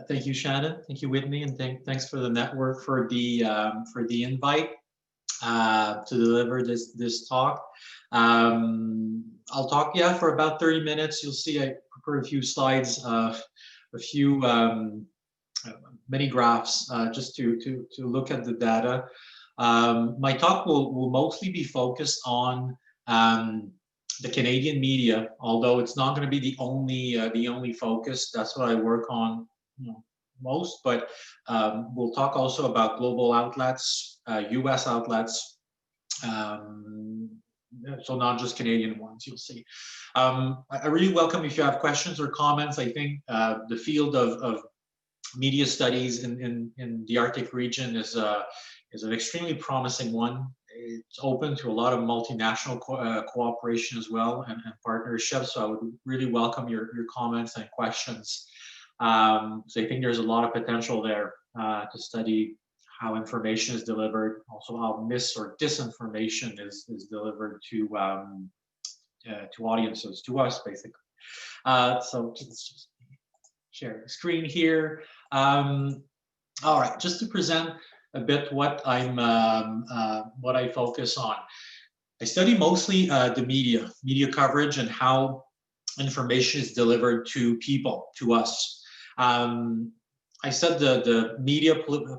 Thank you, Shannon. Thank you, Whitney, and thanks for the network for the invite to deliver this talk. I'll talk, yeah, for about 30 minutes. You'll see I prepared a few slides, a few many graphs just to look at the data. My talk will mostly be focused on the Canadian media, although it's not going to be the only focus. That's what I work on, most. But we'll talk also about global outlets, U.S. outlets, so not just Canadian ones. You'll see. I really welcome if you have questions or comments. I think the field of media studies in the Arctic region is an extremely promising one. It's open to a lot of multinational cooperation as well and partnerships. So I would really welcome your comments and questions. So I think there's a lot of potential there to study how information is delivered, also how mis or disinformation is delivered to audiences, to us basically. So let's just share the screen here. All right, just to present a bit what what I focus on. I study mostly the media coverage and how information is delivered to people, to us. I said the media,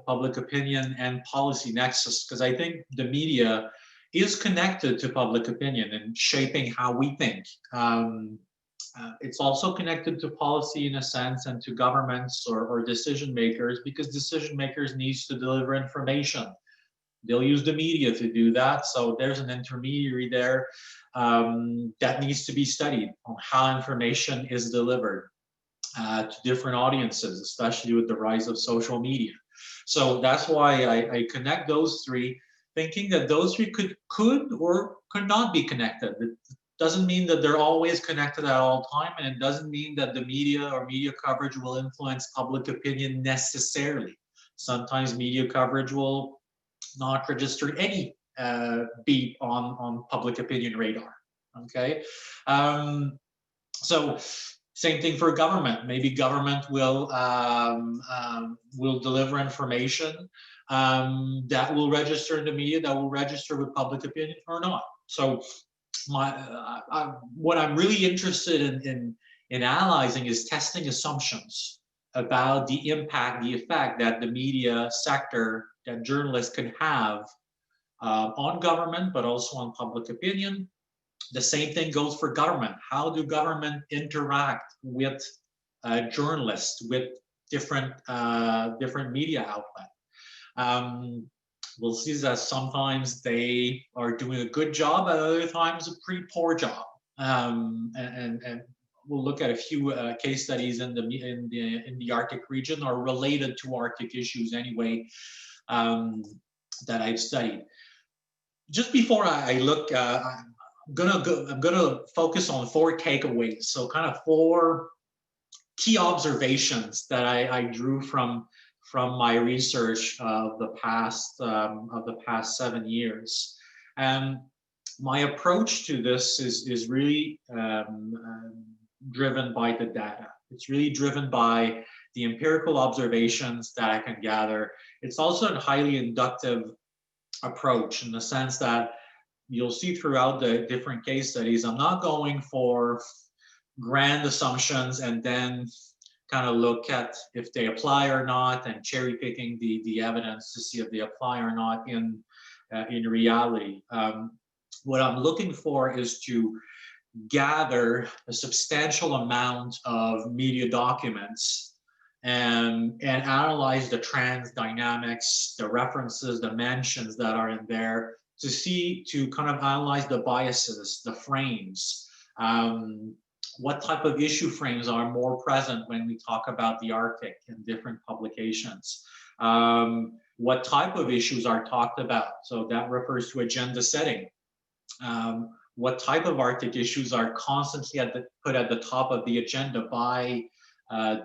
public opinion, and policy nexus because I think the media is connected to public opinion and shaping how we think. It's also connected to policy in a sense and to governments or decision makers because decision makers needs to deliver information. They'll use the media to do that. So there's an intermediary there that needs to be studied on how information is delivered to different audiences, especially with the rise of social media. So that's why I connect those three, thinking that those three could or could not be connected. It doesn't mean that they're always connected at all time, and it doesn't mean that the media or media coverage will influence public opinion necessarily. Sometimes media coverage will not register any beat on public opinion radar. Okay, so same thing for government. Maybe government will deliver information that will register in the media, that will register with public opinion or not. So what I'm really interested in analyzing is testing assumptions about the impact, the effect that the media sector, that journalists can have on government, but also on public opinion. The same thing goes for government. How do government interact with journalists, with different media outlets? We'll see that sometimes they are doing a good job, at other times a pretty poor job. And we'll look at a few case studies in the Arctic region or related to Arctic issues anyway that I've studied. Just before I look, I'm gonna focus on 4 takeaways. So kind of 4 key observations that I drew from my research of the past 7 years. And my approach to this is really driven by the data. It's really driven by the empirical observations that I can gather. It's also a highly inductive approach in the sense that you'll see throughout the different case studies, I'm not going for grand assumptions and then kind of look at if they apply or not and cherry picking the evidence to see if they apply or not in reality. What I'm looking for is to gather a substantial amount of media documents and analyze the trends, dynamics, the references, the mentions that are in there to kind of analyze the biases, the frames, what type of issue frames are more present when we talk about the Arctic in different publications, what type of issues are talked about. So that refers to agenda setting. What type of Arctic issues are constantly put at the top of the agenda by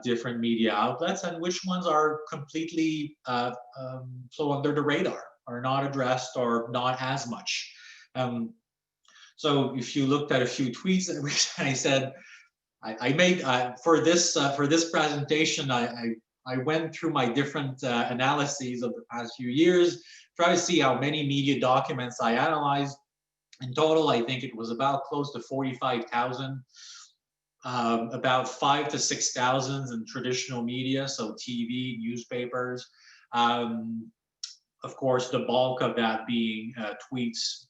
different media outlets, and which ones are completely so under the radar, are not addressed or not as much. So if you looked at a few tweets that I said, I made for this presentation, I went through my different analyses of the past few years, try to see how many media documents I analyzed. In total, I think it was about close to 45,000, about 5 to 6,000 in traditional media, so TV, newspapers. Of course, the bulk of that being tweets,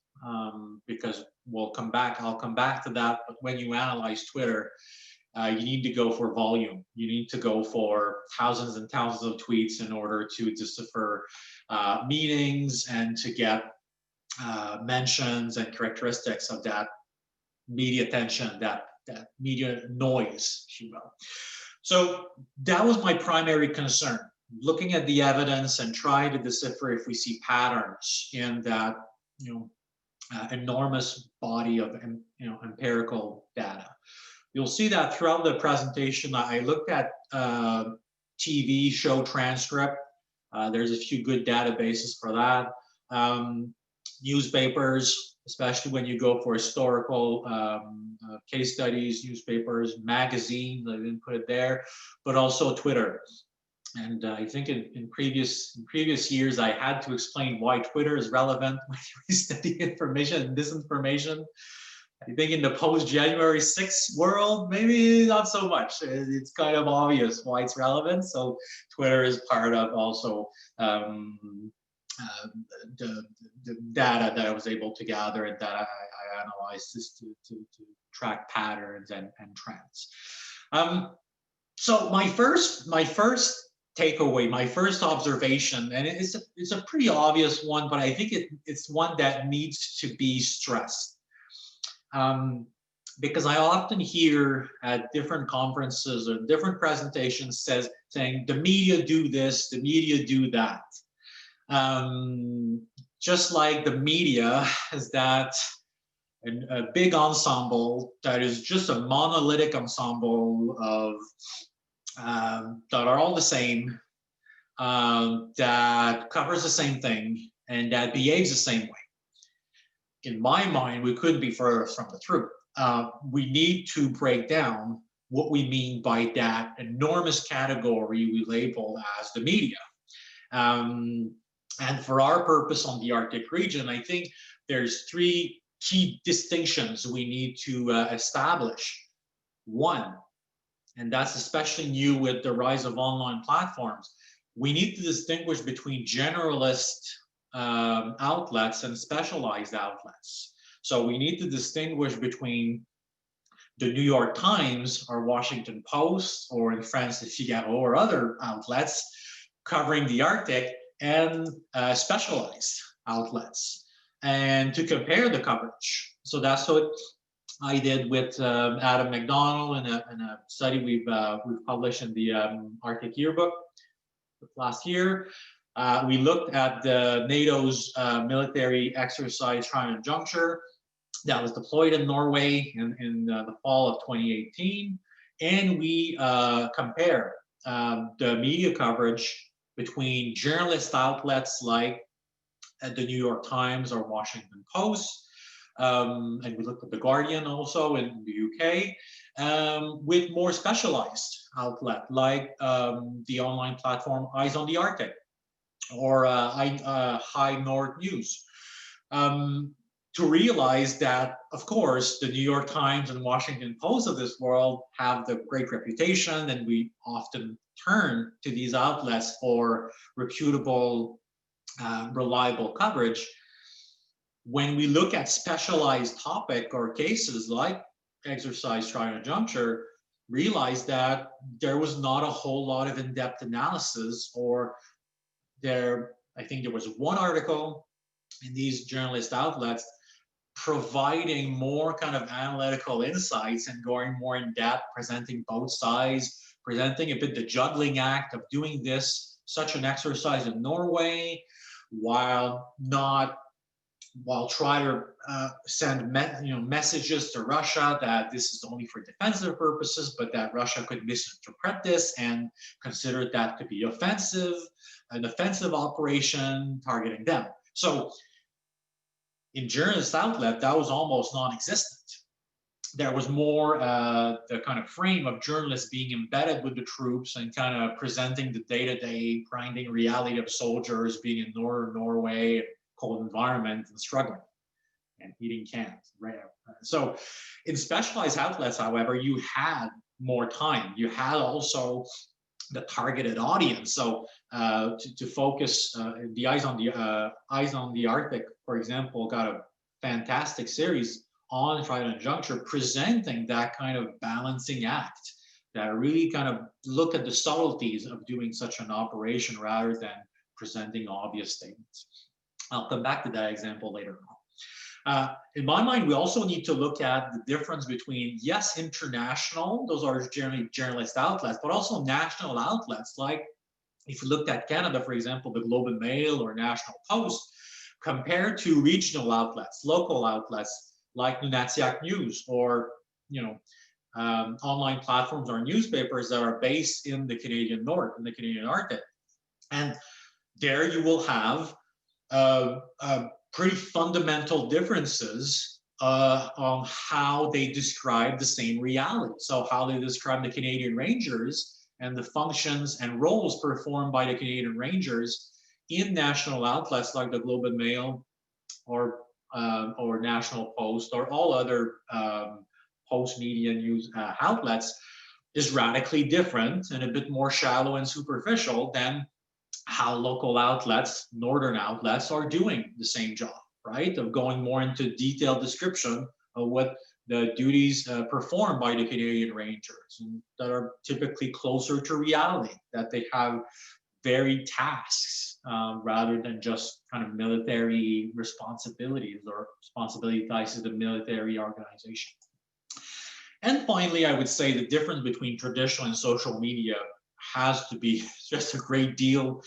because I'll come back to that. But when you analyze Twitter, you need to go for volume. You need to go for thousands and thousands of tweets in order to decipher meanings and to get mentions and characteristics of that media attention, that media noise, if you will. So that was my primary concern, looking at the evidence and trying to decipher if we see patterns in that, enormous body of, empirical data. You'll see that throughout the presentation, I looked at TV show transcript. There's a few good databases for that. Newspapers, especially when you go for historical case studies, newspapers, magazines, I didn't put it there, but also Twitter. And I think in previous years, I had to explain why Twitter is relevant when we study information and disinformation. I think in the post-January 6th world, maybe not so much. It's kind of obvious why it's relevant. So Twitter is part of also the data that I was able to gather and that I analyzed just to track patterns and trends. So my first takeaway, my first observation, and it's a pretty obvious one, but I think it's one that needs to be stressed. Because I often hear at different conferences or different presentations saying the media do this, the media do that. Just like the media is that a big ensemble that is just a monolithic ensemble of that are all the same, that covers the same thing, and that behaves the same way. In my mind, we couldn't be further from the truth. We need to break down what we mean by that enormous category we label as the media. And for our purpose on the Arctic region, I think there's three key distinctions we need to establish. One, and that's especially new with the rise of online platforms, we need to distinguish between generalist outlets and specialized outlets. So we need to distinguish between the New York Times or Washington Post, or in France, the Figaro, or other outlets covering the Arctic, and specialized outlets, and to compare the coverage. So that's what I did with Adam McDonald in a study we've published in the Arctic Yearbook last year. We looked at the NATO's military exercise Trident Juncture that was deployed in Norway in the fall of 2018, and we compared the media coverage between journalist outlets like the New York Times or Washington Post, and we looked at The Guardian also in the UK, with more specialized outlet like the online platform Eyes on the Arctic or High North News. To realize that, of course, the New York Times and Washington Post of this world have the great reputation, and we often turn to these outlets for reputable, reliable coverage. When we look at specialized topic or cases like exercise Trident Juncture, realize that there was not a whole lot of in-depth analysis, or I think there was one article in these journalist outlets providing more kind of analytical insights and going more in depth, presenting both sides, presenting a bit the juggling act of doing such an exercise in Norway, while trying to send messages to Russia that this is only for defensive purposes, but that Russia could misinterpret this and consider that to be an offensive operation targeting them. So in journalist outlet, that was almost non-existent. there was more the kind of frame of journalists being embedded with the troops and kind of presenting the day-to-day grinding reality of soldiers being in northern Norway, cold environment, and struggling and eating cans. Right. So in specialized outlets, however, you had more time. You had also the targeted audience. So to focus, the Eyes on the Arctic, for example, got a fantastic series on Trident Juncture presenting that kind of balancing act that really kind of look at the subtleties of doing such an operation rather than presenting obvious statements. I'll come back to that example later on. In my mind, we also need to look at the difference between, yes, international, those are generally journalist outlets, but also national outlets. Like if you looked at Canada, for example, the Globe and Mail or National Post, compared to regional outlets, local outlets like Nunatiak News or, online platforms or newspapers that are based in the Canadian North, in the Canadian Arctic. And there you will have pretty fundamental differences on how they describe the same reality. So how they describe the Canadian Rangers and the functions and roles performed by the Canadian Rangers in national outlets like the Globe and Mail or National Post or all other post media news outlets is radically different and a bit more shallow and superficial than how local outlets, northern outlets, are doing the same job, right? Of going more into detailed description of what the duties performed by the Canadian Rangers, and that are typically closer to reality, that they have varied tasks rather than just kind of military responsibilities or responsibility ties to the military organization. And finally, I would say the difference between traditional and social media has to be just a great deal.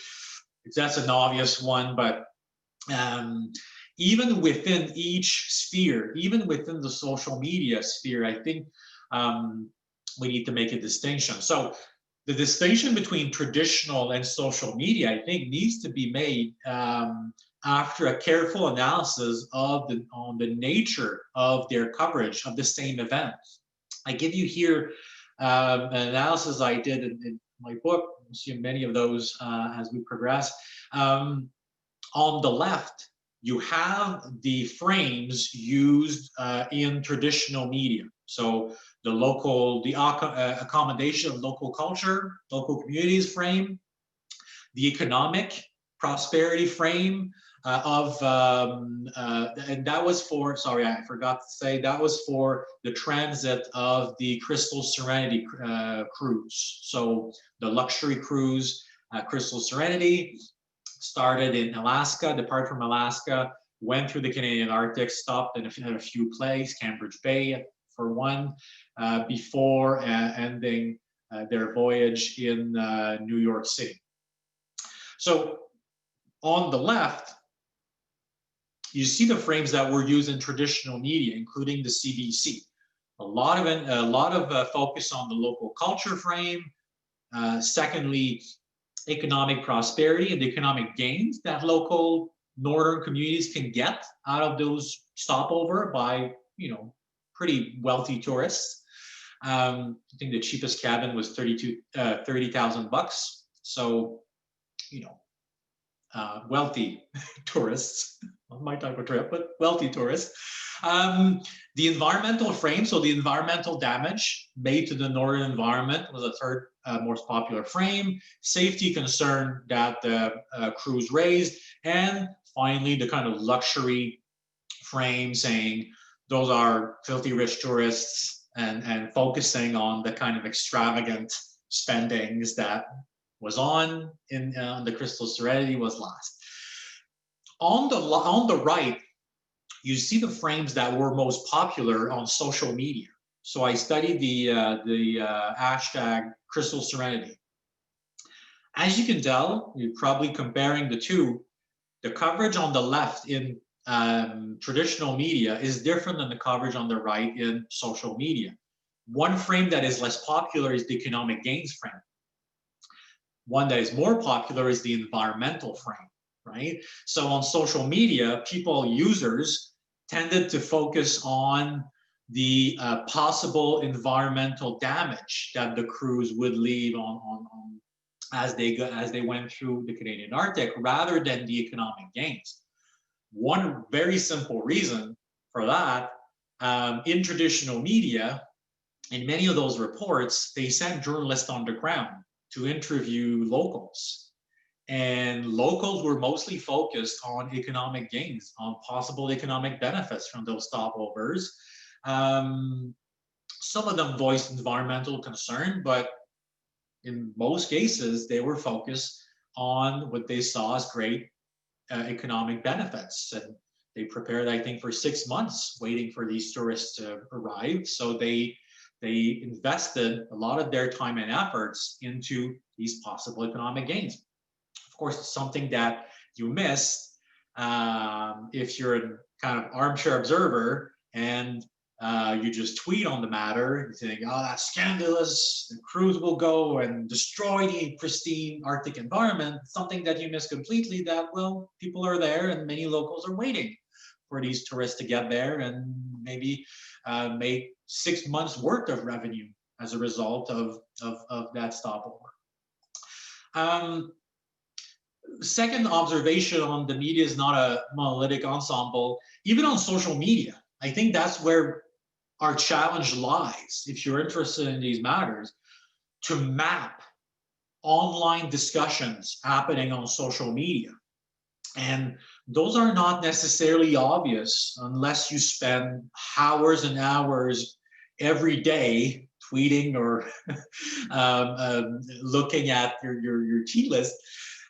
That's an obvious one, but even within each sphere, even within the social media sphere, I think we need to make a distinction. So the distinction between traditional and social media, I think, needs to be made after a careful analysis of the nature of their coverage of the same event. I give you here an analysis I did in my book. We'll see many of those as we progress. On the left, you have the frames used in traditional media. So the accommodation of local culture, local communities frame, the economic prosperity frame and that was for, sorry, I forgot to say, that was for the transit of the Crystal Serenity cruise. So the luxury cruise, Crystal Serenity, started in Alaska, departed from Alaska, went through the Canadian Arctic, stopped in a few places, Cambridge Bay for one, before ending their voyage in New York City. So on the left, you see the frames that were used in traditional media, including the CBC. A lot of focus on the local culture frame. Secondly, economic prosperity and the economic gains that local northern communities can get out of those stopover by, pretty wealthy tourists. I think the cheapest cabin was $30,000. So, wealthy tourists, not my type of trip, but wealthy tourists. The environmental frame, so the environmental damage made to the northern environment was a third most popular frame. Safety concern that the cruise raised, and finally the kind of luxury frame saying those are filthy rich tourists and focusing on the kind of extravagant spendings that was on in the Crystal Serenity was last. On the right, you see the frames that were most popular on social media. So I studied the hashtag Crystal Serenity. As you can tell, you're probably comparing the two. The coverage on the left in traditional media is different than the coverage on the right in social media. One frame that is less popular is the economic gains frame. One that is more popular is the environmental frame, right? So on social media, users tended to focus on the possible environmental damage that the crews would leave on as they went through the Canadian Arctic, rather than the economic gains. One very simple reason for that, in traditional media, in many of those reports, they sent journalists on the ground to interview locals. And locals were mostly focused on economic gains, on possible economic benefits from those stopovers. Some of them voiced environmental concern, but in most cases, they were focused on what they saw as great economic benefits. And they prepared, I think, for 6 months waiting for these tourists to arrive. So they invested a lot of their time and efforts into these possible economic gains. Of course, it's something that you miss if you're a kind of armchair observer and you just tweet on the matter, you think, oh, that's scandalous, the crews will go and destroy the pristine Arctic environment. Something that you miss completely, that, well, people are there and many locals are waiting for these tourists to get there and maybe make 6 months worth of revenue as a result of that stopover. Second observation on the media is not a monolithic ensemble. Even on social media, I think that's where our challenge lies, if you're interested in these matters, to map online discussions happening on social media. And those are not necessarily obvious unless you spend hours and hours every day tweeting or looking at your tea list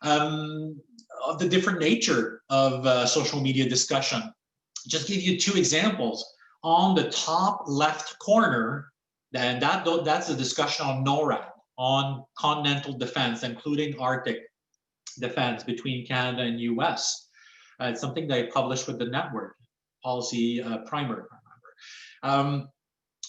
of the different nature of social media discussion. Just give you 2 examples. On the top left corner, and that's a discussion on NORAD, on continental defense, including Arctic defense between Canada and US. It's something that I published with the network, policy primer, if I remember.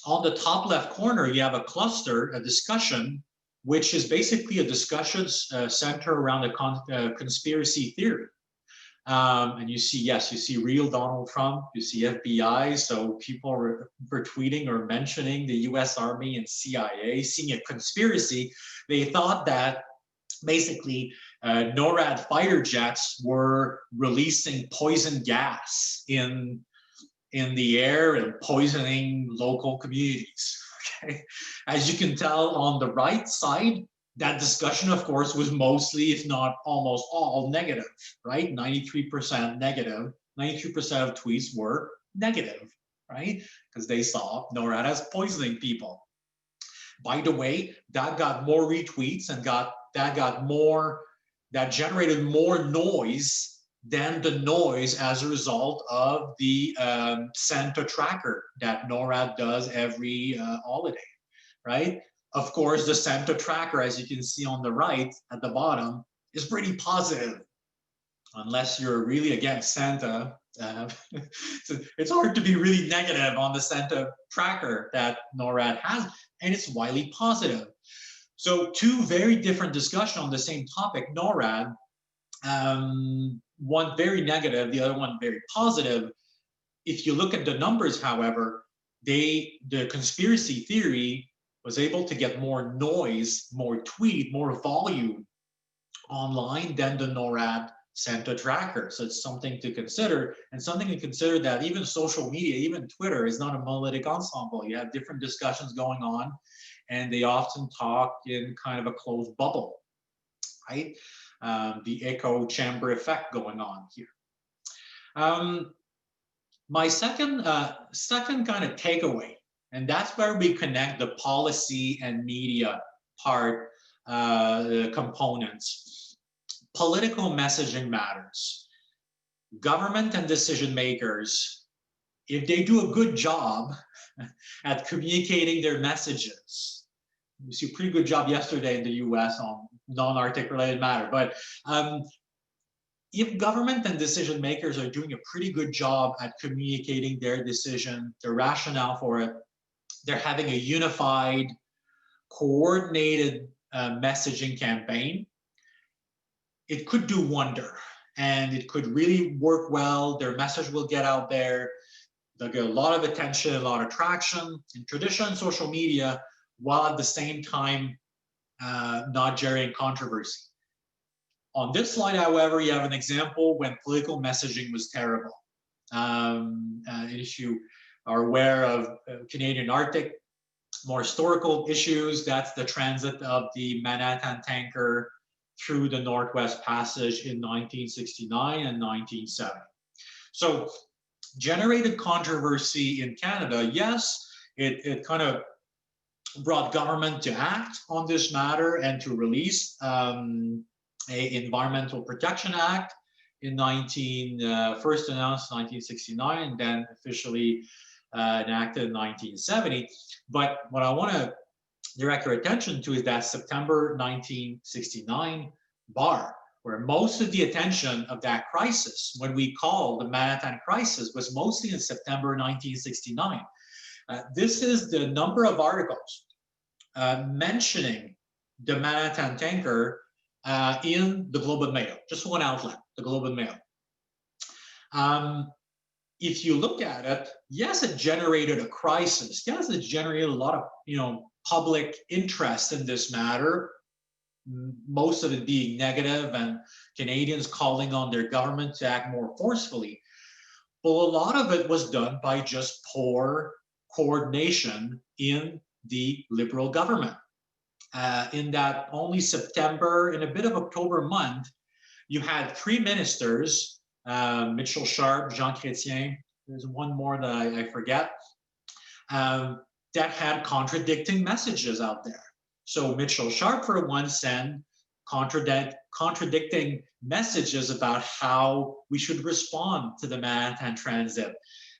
On the top left corner, you have a cluster, a discussion, which is basically a discussion centered around a conspiracy theory. And you see, yes, you see real Donald Trump, you see FBI, so people were tweeting or mentioning the US Army and CIA, seeing a conspiracy. They thought that basically NORAD fighter jets were releasing poison gas in the air and poisoning local communities. Okay, as you can tell on the right side, that discussion, of course, was mostly, if not almost all, negative, right? 93% negative. 93% of tweets were negative, right? Because they saw NORAD as poisoning people. By the way, that got more retweets and that generated more noise than the noise as a result of the Santa tracker that NORAD does every holiday, right? Of course, the Santa tracker, as you can see on the right at the bottom, is pretty positive, unless you're really against Santa. It's hard to be really negative on the Santa tracker that NORAD has, and it's widely positive. So 2 very different discussions on the same topic, NORAD, one very negative, the other one very positive. If you look at the numbers, however, the conspiracy theory was able to get more noise, more tweet, more volume online than the NORAD Santa tracker. So it's something to consider, and something to consider that even social media, even Twitter, is not a monolithic ensemble. You have different discussions going on, and they often talk in kind of a closed bubble, right? The echo chamber effect going on here. My second kind of takeaway, and that's where we connect the policy and media part, the components. Political messaging matters. Government and decision makers, if they do a good job at communicating their messages, we see a pretty good job yesterday in the US on non-Arctic related matter, but if government and decision makers are doing a pretty good job at communicating their decision, their rationale for it, they're having a unified, coordinated messaging campaign, it could do wonder, and it could really work well. Their message will get out there. They get a lot of attention, a lot of traction in traditional social media, while at the same time not generating controversy. On this slide, however, you have an example when political messaging was terrible. If you are aware of Canadian Arctic, more historical issues, that's the transit of the Manhattan tanker through the Northwest Passage in 1969 and 1970. So generated controversy in Canada. Yes, it kind of brought government to act on this matter and to release a Environmental Protection Act in first announced 1969 and then officially enacted in 1970. But what I want to direct your attention to is that September 1969 bar, where most of the attention of that crisis, when we call the Manhattan crisis, was mostly in September 1969. This is the number of articles mentioning the Manhattan tanker in the Globe and Mail, just one outlet, the Globe and Mail. If you look at it, yes, it generated a crisis. Yes, it generated a lot of public interest in this matter, most of it being negative and Canadians calling on their government to act more forcefully. But a lot of it was done by just poor coordination in the Liberal government. In that only September and a bit of October month, you had three ministers, Mitchell Sharp, Jean Chrétien, there's one more that I forget, that had contradicting messages out there. So Mitchell Sharp, for one, sent contradicting messages about how we should respond to the Manhattan Transit.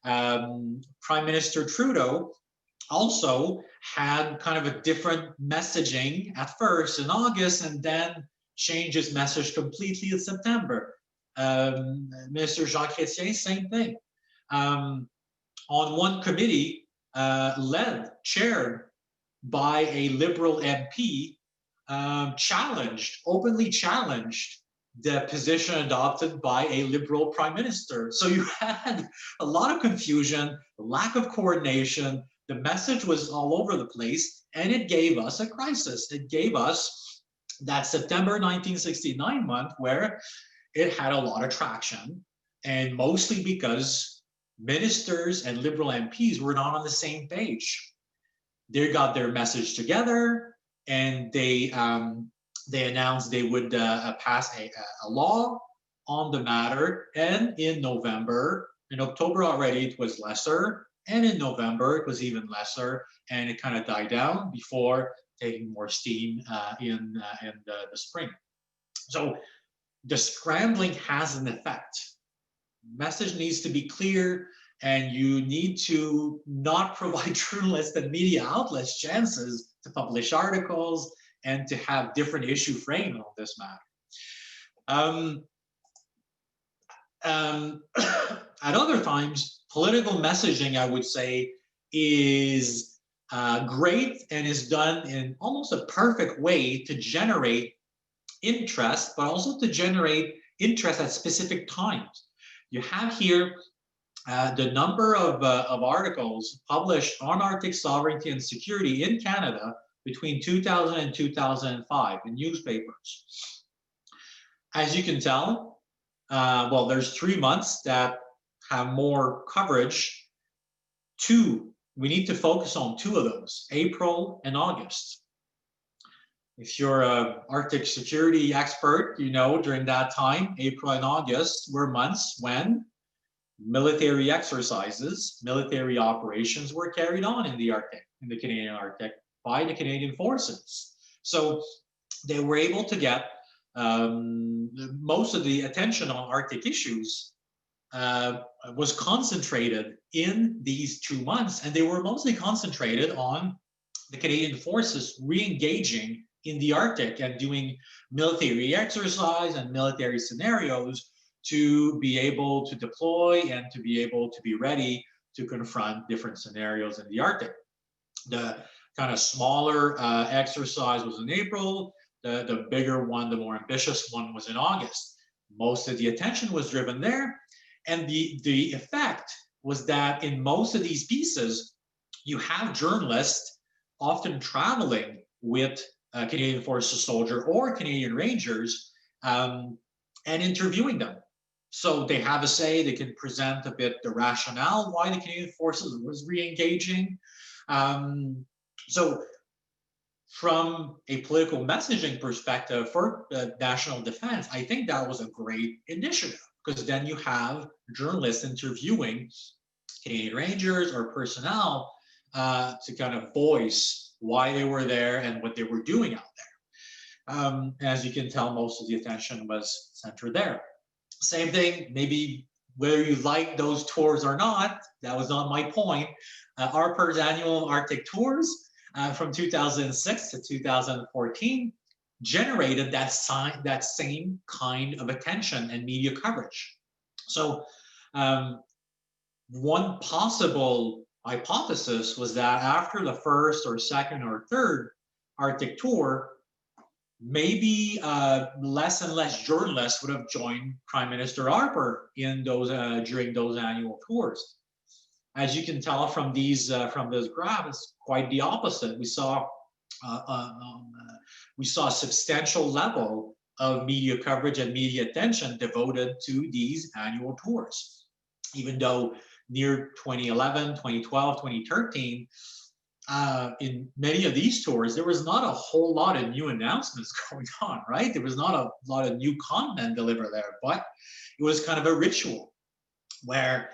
Prime Minister Trudeau also had kind of a different messaging at first in August and then changed his message completely in September. Minister Jean Chrétien, same thing. On one committee, chaired by a Liberal MP, openly challenged the position adopted by a Liberal Prime Minister. So you had a lot of confusion, lack of coordination, the message was all over the place, and it gave us a crisis. It gave us that September 1969 month where it had a lot of traction, and mostly because ministers and Liberal MPs were not on the same page. They got their message together, and they announced they would pass a law on the matter. And in October already, it was lesser. And in November, it was even lesser. And it kind of died down before taking more steam in the spring. So the scrambling has an effect. Message needs to be clear, and you need to not provide journalists and media outlets chances to publish articles and to have different issue frame on this matter. At other times, political messaging, I would say, is great and is done in almost a perfect way to generate interest, but also to generate interest at specific times. You have here the number of articles published on Arctic sovereignty and security in Canada between 2000 and 2005 in newspapers. As you can tell, well, there's 3 months that have more coverage. We need to focus on 2 of those, April and August. If you're an Arctic security expert, you know during that time, April and August were months when military exercises, military operations were carried on in the Arctic, in the Canadian Arctic, by the Canadian forces. So they were able to get most of the attention on Arctic issues was concentrated in these 2 months, and they were mostly concentrated on the Canadian forces re-engaging in the Arctic and doing military exercise and military scenarios to be able to deploy and to be able to be ready to confront different scenarios in the Arctic. The kind of smaller exercise was in April. The bigger one, the more ambitious one, was in August. Most of the attention was driven there, and the effect was that in most of these pieces, you have journalists often traveling with Canadian Forces soldier or Canadian Rangers and interviewing them. So they have a say, they can present a bit the rationale why the Canadian Forces was re-engaging. So from a political messaging perspective for national defense, I think that was a great initiative, because then you have journalists interviewing Canadian Rangers or personnel to kind of voice why they were there and what they were doing out there. As you can tell, most of the attention was centered there. Same thing, maybe whether you like those tours or not, that was not my point. ARPR's annual Arctic tours from 2006 to 2014 generated that same kind of attention and media coverage. So one possible hypothesis was that after the first or second or third Arctic tour, maybe less and less journalists would have joined Prime Minister Harper in those during those annual tours. As you can tell from these from this graph, it's quite the opposite. We saw a substantial level of media coverage and media attention devoted to these annual tours, even though near 2011, 2012, 2013. In many of these tours, there was not a whole lot of new announcements going on, right? There was not a lot of new content delivered there, but it was kind of a ritual where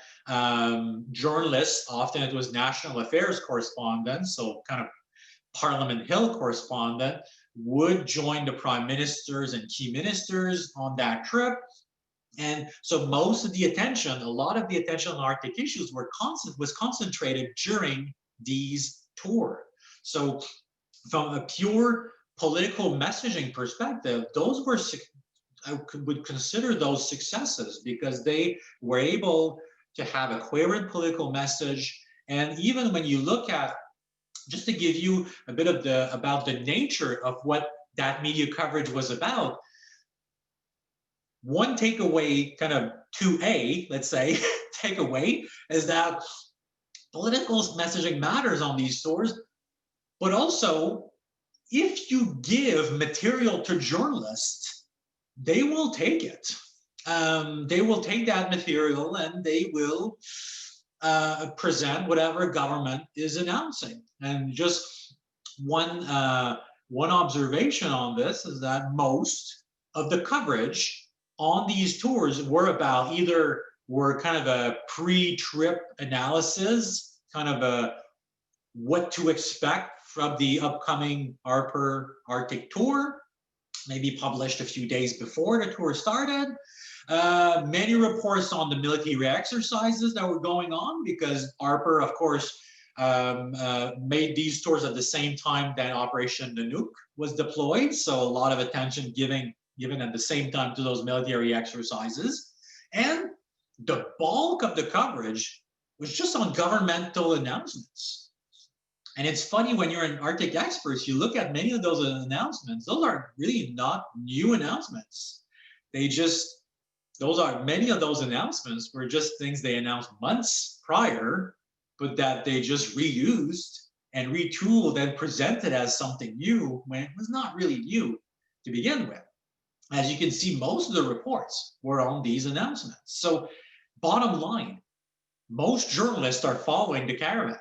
journalists, often it was national affairs correspondents, so kind of Parliament Hill correspondent, would join the prime ministers and key ministers on that trip. And so most of the attention, a lot of the attention on Arctic issues was concentrated during these tour. So from a pure political messaging perspective, those were, I would consider those successes, because they were able to have a coherent political message. And even when you look at, just to give you a bit of about the nature of what that media coverage was about, one takeaway, kind of 2A, let's say, takeaway, is that political messaging matters on these tours, but also if you give material to journalists, they will take it. They will take that material and they will present whatever government is announcing. And just one observation on this is that most of the coverage on these tours were kind of a pre-trip analysis, kind of a what to expect from the upcoming Harper Arctic tour, maybe published a few days before the tour started. Many reports on the military exercises that were going on, because Harper, of course, made these tours at the same time that Operation Nanook was deployed. So a lot of attention given at the same time to those military exercises. And the bulk of the coverage was just on governmental announcements. And it's funny, when you're an Arctic experts, you look at many of those announcements, those are really not new announcements. Many of those announcements were just things they announced months prior, but that they just reused and retooled and presented as something new when it was not really new to begin with. As you can see, most of the reports were on these announcements. So bottom line, most journalists are following the caravan.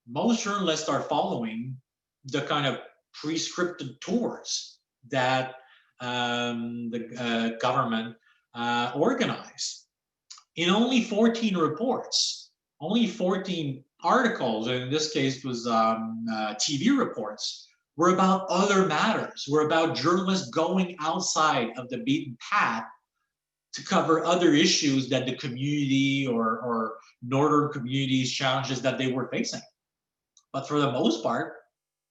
Most journalists are following the kind of pre-scripted tours that the government organized. In only 14 reports, only 14 articles, and in this case was TV reports, were about other matters, were about journalists going outside of the beaten path to cover other issues that the community or northern communities, challenges that they were facing. But for the most part,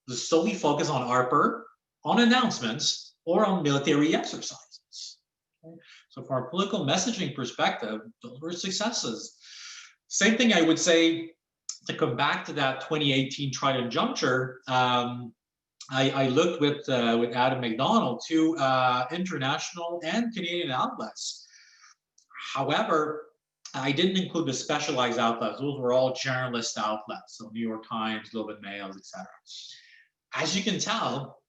they solely focus on Harper, on announcements, or on military exercises. Okay? So from a political messaging perspective, those were successes. Same thing I would say, to come back to that 2018 Trident Juncture, I looked with Adam McDonald to international and Canadian outlets. However, I didn't include the specialized outlets. Those were all generalist outlets, so New York Times, Globe and Mail, etc. As you can tell,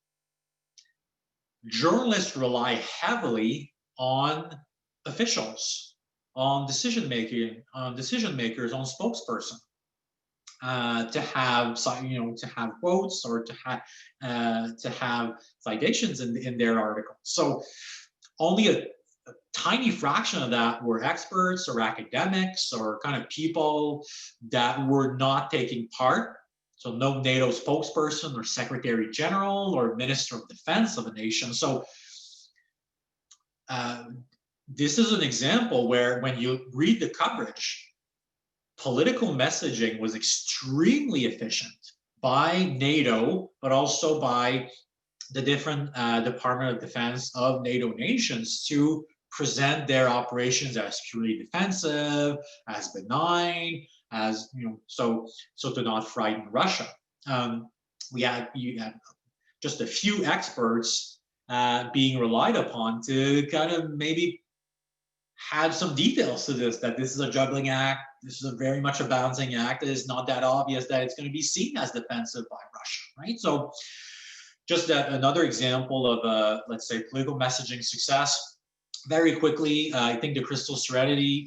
journalists rely heavily on officials, on decision makers, on spokesperson. To have to have quotes or to have citations in their articles. So only a tiny fraction of that were experts or academics or kind of people that were not taking part. So no NATO spokesperson or secretary general or minister of defense of a nation. So this is an example where when you read the coverage, political messaging was extremely efficient by NATO, but also by the different Department of Defense of NATO nations to present their operations as purely defensive, as benign, as so to not frighten Russia. You had just a few experts being relied upon to kind of maybe had some details to this, that this is a juggling act, this is very much a balancing act. It is not that obvious that it's going to be seen as defensive by Russia, right? So just another example of, let's say, political messaging success. Very quickly, I think the Crystal Serenity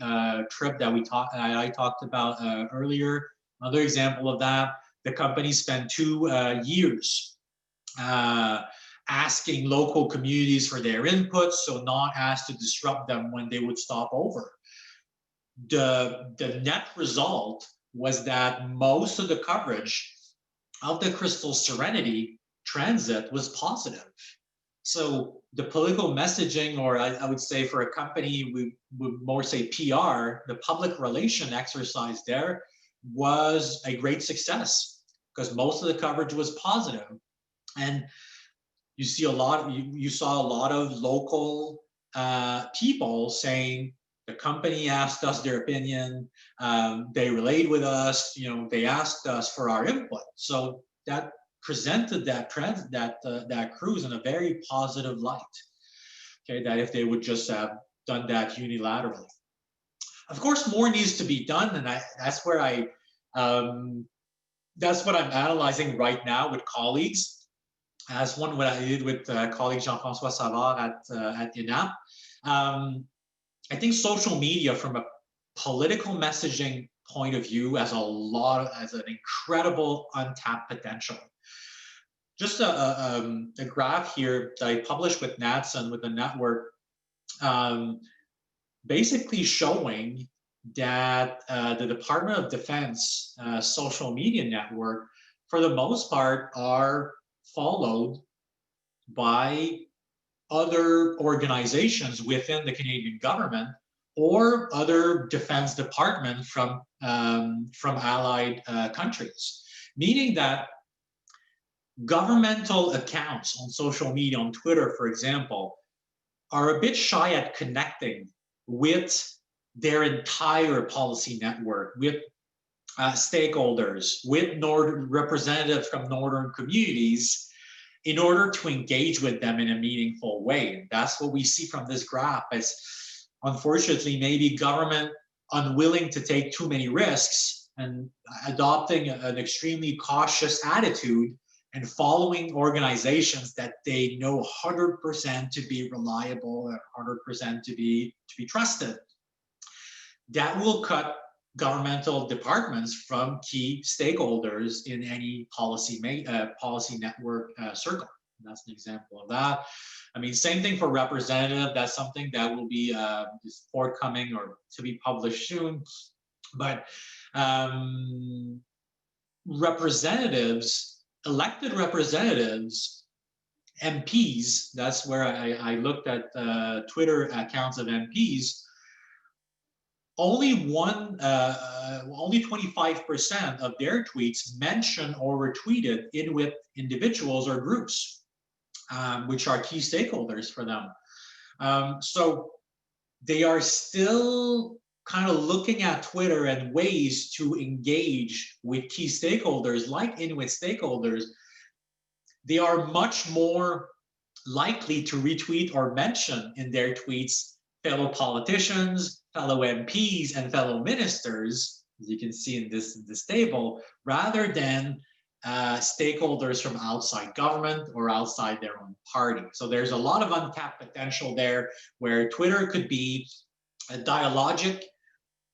trip that I talked about earlier, another example of that. The company spent 2 years asking local communities for their input, so not as to disrupt them when they would stop over. The net result was that most of the coverage of the Crystal Serenity transit was positive. So the political messaging, or I would say for a company, we would more say PR, the public relation exercise there was a great success because most of the coverage was positive. And you saw a lot of local people saying the company asked us their opinion, they relayed with us, they asked us for our input. So that presented that cruise in a very positive light. Okay, that if they would just have done that unilaterally. Of course, more needs to be done, and that's what I'm analyzing right now with colleagues. As what I did with colleague Jean-François Savard at INAP. I think social media, from a political messaging point of view, has an incredible untapped potential. Just a graph here that I published with NATSA with the network, basically showing that the Department of Defense social media network, for the most part, are followed by other organizations within the Canadian government or other defense departments from allied countries, meaning that governmental accounts on social media, on Twitter, for example, are a bit shy at connecting with their entire policy network, with stakeholders, with representatives from northern communities, in order to engage with them in a meaningful way. And that's what we see from this graph, is unfortunately maybe government unwilling to take too many risks and adopting an extremely cautious attitude and following organizations that they know 100% to be reliable and 100% to be trusted. That will cut governmental departments from key stakeholders in any policy network circle. And that's an example of that. I mean, same thing for representative. That's something that will be forthcoming or to be published soon. But representatives, elected representatives, MPs, that's where I looked at Twitter accounts of MPs. Only 25% of their tweets mention or retweeted in with individuals or groups, which are key stakeholders for them. So they are still kind of looking at Twitter and ways to engage with key stakeholders, like Inuit stakeholders. They are much more likely to retweet or mention in their tweets fellow politicians, fellow MPs, and fellow ministers, as you can see in this table, rather than stakeholders from outside government or outside their own party. So there's a lot of untapped potential there where Twitter could be a dialogic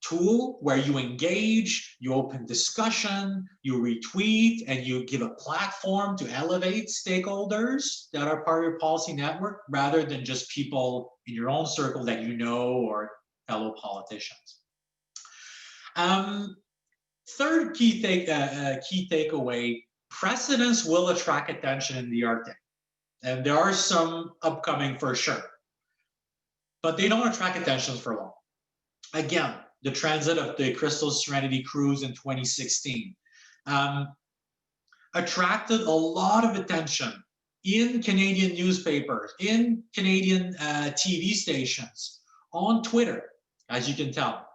tool where you engage, you open discussion, you retweet, and you give a platform to elevate stakeholders that are part of your policy network rather than just people in your own circle that you know or fellow politicians. Third key takeaway, precedents will attract attention in the Arctic. And there are some upcoming for sure. But they don't attract attention for long. Again, the transit of the Crystal Serenity cruise in 2016 attracted a lot of attention in Canadian newspapers, in Canadian TV stations, on Twitter, as you can tell.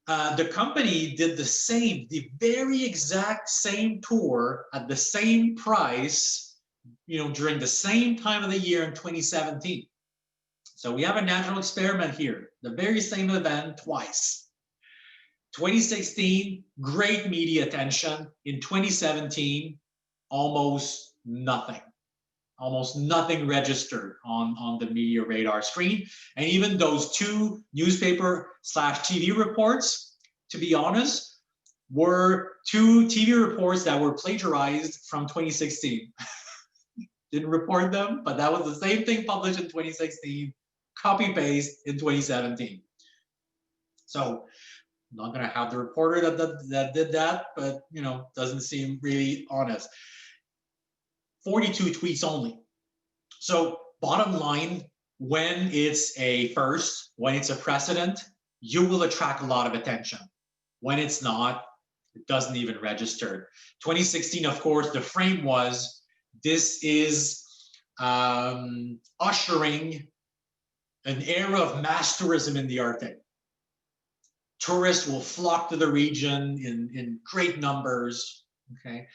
The company did the very exact same tour at the same price, during the same time of the year in 2017. So we have a natural experiment here, the very same event twice. 2016, great media attention. In 2017, almost nothing registered on the media radar screen. And even those two newspaper/TV reports, to be honest, were two TV reports that were plagiarized from 2016. Didn't report them, but that was the same thing published in 2016, copy paste in 2017. So I'm not going to have the reporter that did that, but doesn't seem really honest. 42 tweets only. So bottom line, when it's a first, when it's a precedent, you will attract a lot of attention. When it's not, it doesn't even register. 2016, of course, the frame was, this is ushering an era of mass tourism in the Arctic. Tourists will flock to the region in great numbers. Okay.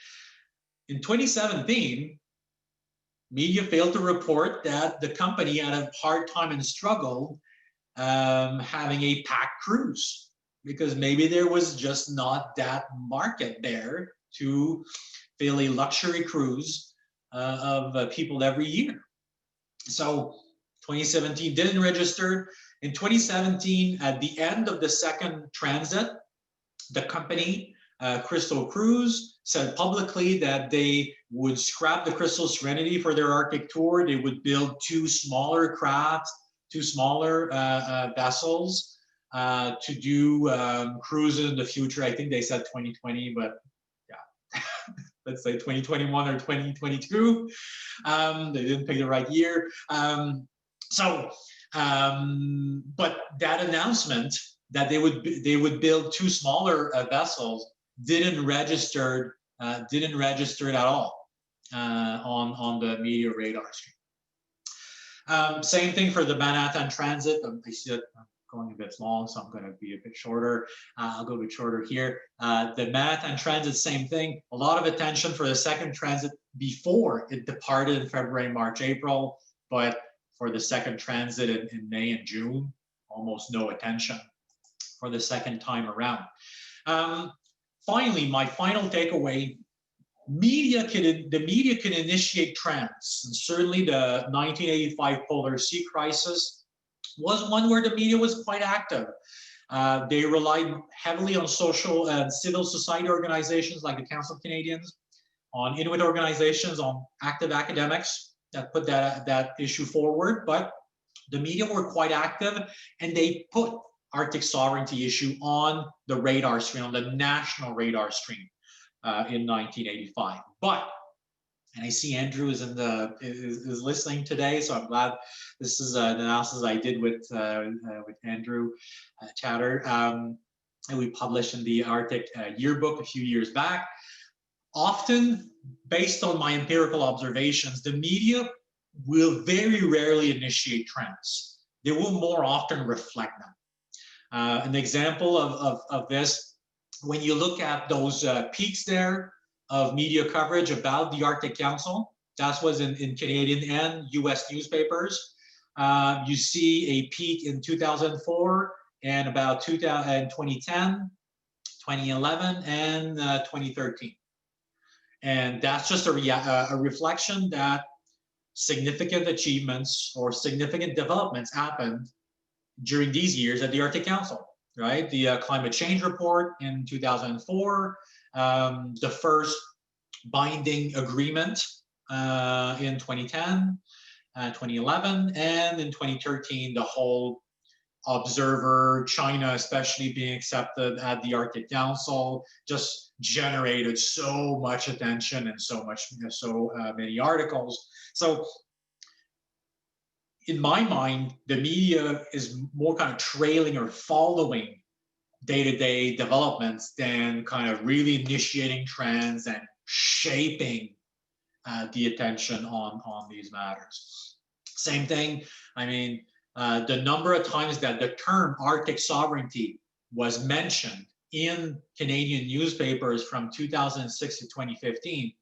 In 2017, media failed to report that the company had a hard time and struggled having a packed cruise because maybe there was just not that market there to fill a luxury cruise of people every year. So 2017 didn't register. In 2017, at the end of the second transit, the company, Crystal Cruise, said publicly that they would scrap the Crystal Serenity for their Arctic tour. They would build two smaller crafts, two smaller vessels to do cruises in the future. I think they said 2020, but yeah, let's say 2021 or 2022. They didn't pick the right year. But that announcement that they would build two smaller vessels didn't register at all on the media radar screen. Same thing for the Manhattan Transit. I see that I'm going a bit long, so I'm going to be a bit shorter. I'll go a bit shorter here. The Manhattan Transit, same thing. A lot of attention for the second transit before it departed in February, March, April, but for the second transit in May and June, almost no attention for the second time around. Finally, my final takeaway, the media can initiate trends. And certainly the 1985 Polar Sea crisis was one where the media was quite active. They relied heavily on social and civil society organizations like the Council of Canadians, on Inuit organizations, on active academics that put that issue forward. But the media were quite active, and they put Arctic sovereignty issue on the radar screen, on the national radar screen in 1985. But, and I see Andrew is listening today, so I'm glad this is an analysis I did with Andrew Chatter, and we published in the Arctic yearbook a few years back. Often, based on my empirical observations, the media will very rarely initiate trends. They will more often reflect them. An example of this, when you look at those peaks there of media coverage about the Arctic Council, that was in Canadian and US newspapers. You see a peak in 2004 and about 2010, 2011, and 2013. And that's just a reflection that significant achievements or significant developments happened during these years at the Arctic Council, right? The climate change report in 2004, the first binding agreement in 2010, 2011, and in 2013, the whole observer, China especially being accepted at the Arctic Council, just generated so much attention and so many articles. So in my mind, the media is more kind of trailing or following day-to-day developments than kind of really initiating trends and shaping the attention on these matters. Same thing, I mean, the number of times that the term Arctic sovereignty was mentioned in Canadian newspapers from 2006 to 2015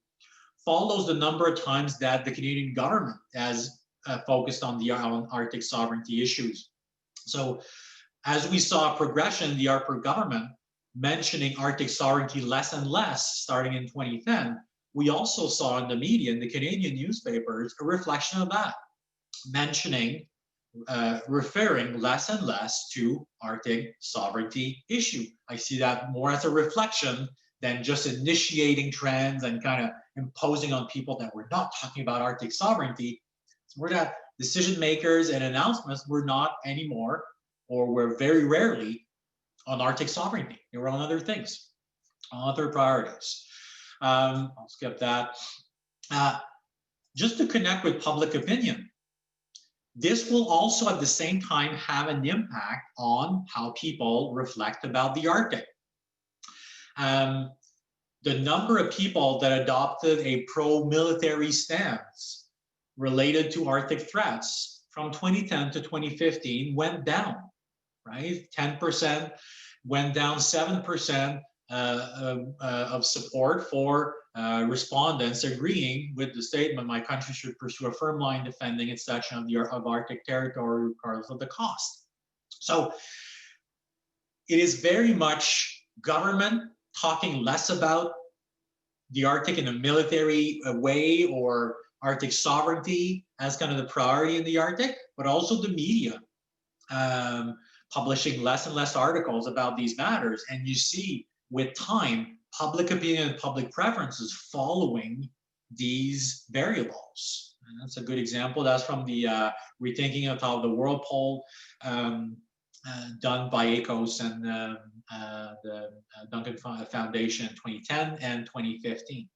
follows the number of times that the Canadian government has focused on the Arctic sovereignty issues. So as we saw progression in the Arctic government mentioning Arctic sovereignty less and less starting in 2010, we also saw in the media, in the Canadian newspapers, a reflection of that, mentioning, referring less and less to Arctic sovereignty issue. I see that more as a reflection than just initiating trends and kind of imposing on people that we're not talking about Arctic sovereignty. We're not decision makers and announcements. We're not anymore, or we're very rarely on Arctic sovereignty. We're on other things, on other priorities. I'll skip that. Just to connect with public opinion, this will also at the same time have an impact on how people reflect about the Arctic. The number of people that adopted a pro-military stance related to Arctic threats from 2010 to 2015 went down, right? 10% went down, 7% of support for respondents agreeing with the statement, my country should pursue a firm line defending its section of Arctic territory regardless of the cost. So it is very much government talking less about the Arctic in a military way or Arctic sovereignty as kind of the priority in the Arctic, but also the media publishing less and less articles about these matters. And you see with time, public opinion and public preferences following these variables. And that's a good example. That's from the Rethinking of How the World poll done by ACOS and the Duncan Foundation in 2010 and 2015.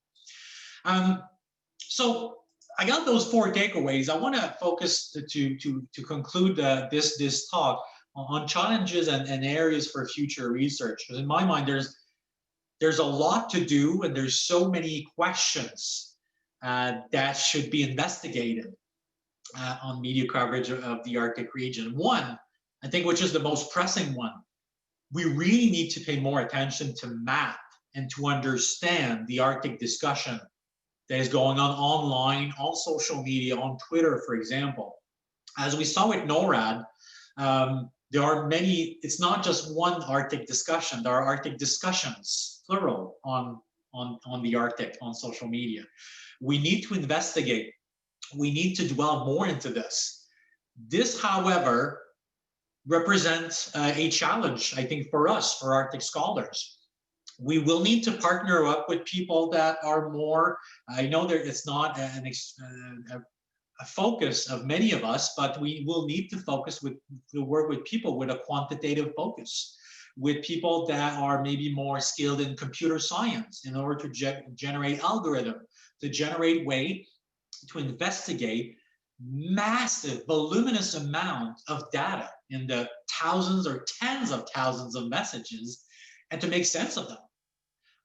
So I got those 4 takeaways. I want to focus to conclude this talk on challenges and areas for future research. Because in my mind, there's a lot to do, and there's so many questions that should be investigated on media coverage of the Arctic region. One, I think, which is the most pressing one, we really need to pay more attention to map and to understand the Arctic discussion that is going on online, on social media, on Twitter, for example. As we saw with NORAD, there are many, it's not just one Arctic discussion, there are Arctic discussions, plural, on the Arctic, on social media. We need to investigate. We need to dwell more into this. This, however, represents a challenge, I think, for us, for Arctic scholars. We will need to partner up with people that are more, I know that it's not a focus of many of us, but we will need to work with people with a quantitative focus, with people that are maybe more skilled in computer science in order to generate algorithm, to generate way to investigate massive, voluminous amount of data in the thousands or tens of thousands of messages, and to make sense of them.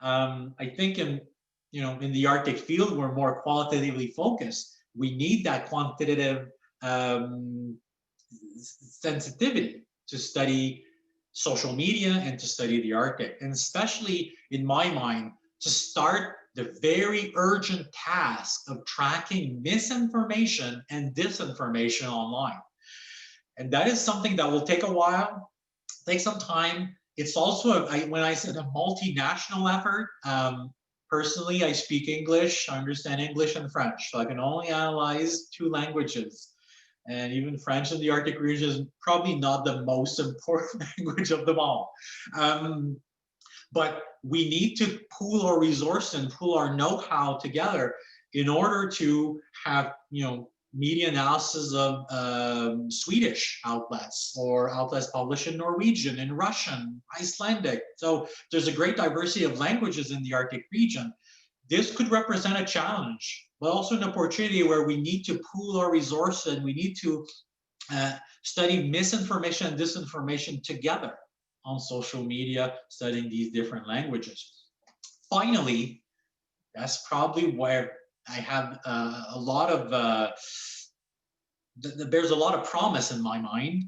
I think in the Arctic field, we're more qualitatively focused. We need that quantitative sensitivity to study social media and to study the Arctic, and especially in my mind, to start the very urgent task of tracking misinformation and disinformation online. And that is something that will take a while, take some time. It's also, when I said a multinational effort, personally, I speak English, I understand English and French, so I can only analyze 2 languages. And even French in the Arctic region is probably not the most important language of them all. But we need to pool our resources and pool our know-how together in order to have, media analysis of Swedish outlets or outlets published in Norwegian, in Russian, Icelandic. So there's a great diversity of languages in the Arctic region. This could represent a challenge, but also an opportunity where we need to pool our resources and we need to study misinformation and disinformation together on social media, studying these different languages. Finally, that's probably where I have a lot of, there's a lot of promise in my mind.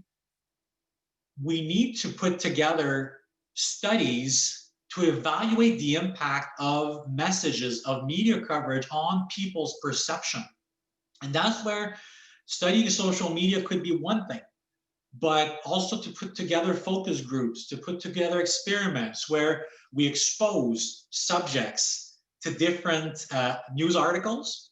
We need to put together studies to evaluate the impact of messages, of media coverage on people's perception. And that's where studying social media could be one thing, but also to put together focus groups, to put together experiments where we expose subjects to different news articles,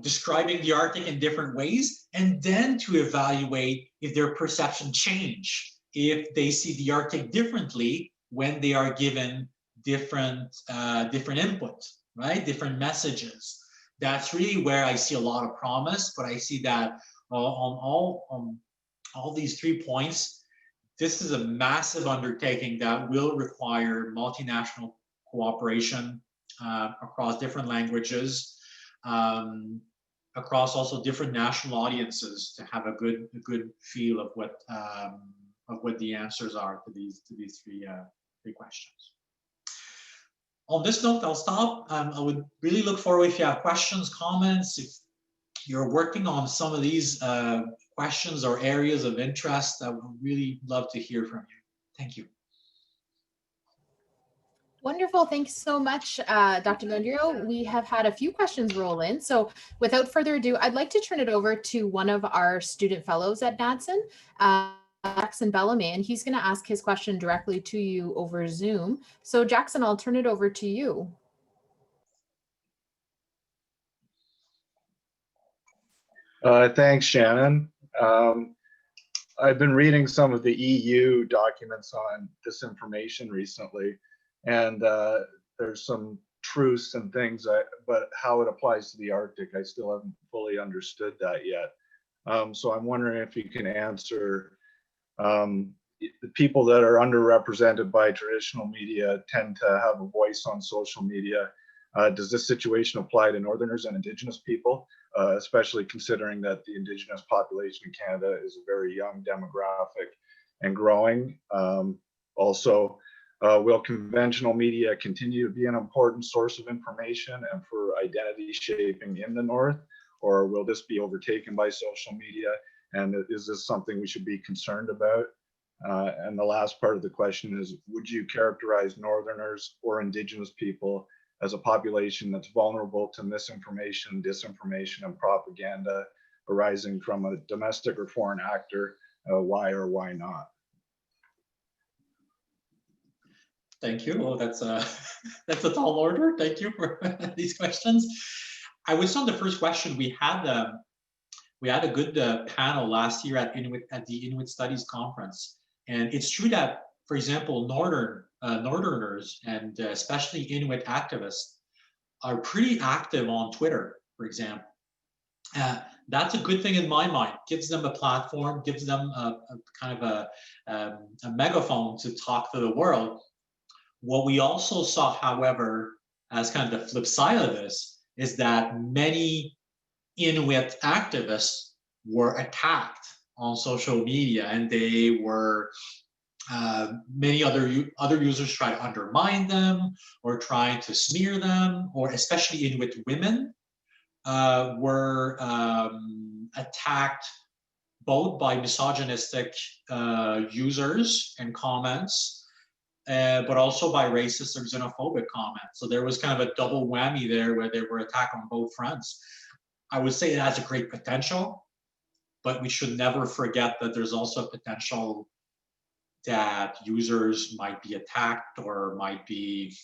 describing the Arctic in different ways, and then to evaluate if their perception change, if they see the Arctic differently when they are given different input, right? Different messages. That's really where I see a lot of promise, but I see that on all these 3 points, this is a massive undertaking that will require multinational cooperation across different languages, across also different national audiences, to have a good feel of what the answers are to these three questions. On this note, I'll stop. I would really look forward if you have questions, comments, if you're working on some of these questions or areas of interest. I would really love to hear from you. Thank you. Wonderful. Thanks so much, Dr. Gondrio. We have had a few questions roll in. So without further ado, I'd like to turn it over to one of our student fellows at Natson, Jackson Bellamy, and he's going to ask his question directly to you over Zoom. So Jackson, I'll turn it over to you. Thanks, Shannon. I've been reading some of the EU documents on disinformation recently, and there's some truths and things, but how it applies to the Arctic, I still haven't fully understood that yet. So I'm wondering if you can answer, the people that are underrepresented by traditional media tend to have a voice on social media. Does this situation apply to Northerners and Indigenous people, especially considering that the Indigenous population in Canada is a very young demographic and growing? Also, will conventional media continue to be an important source of information and for identity shaping in the North, or will this be overtaken by social media? And is this something we should be concerned about? And the last part of the question is, would you characterize Northerners or Indigenous people as a population that's vulnerable to misinformation, disinformation, and propaganda arising from a domestic or foreign actor? Why or why not? Thank you. Oh, that's a tall order. Thank you for these questions. I would say on the first question, we had a good panel last year at the Inuit Studies Conference, and it's true that, for example, Northerners and especially Inuit activists are pretty active on Twitter, for example. That's a good thing in my mind. Gives them a platform, gives them a kind of a megaphone to talk to the world. What we also saw, however, as kind of the flip side of this, is that many Inuit activists were attacked on social media, and they were many other users try to undermine them or trying to smear them, or especially Inuit women were attacked both by misogynistic users and comments, but also by racist or xenophobic comments. So there was kind of a double whammy there where they were attacked on both fronts. I would say it has a great potential but we should never forget that there's also a potential that users might be attacked or might be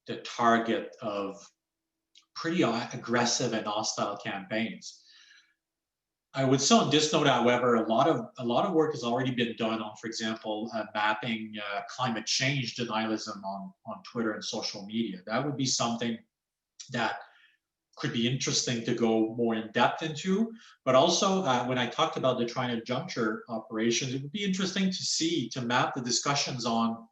the target of pretty aggressive and hostile campaigns. I would say on this note, however, a lot of work has already been done on, for example, mapping climate change denialism on Twitter and social media. That would be something that could be interesting to go more in depth into. But also, when I talked about the Trident Juncture operations, it would be interesting to map the discussions on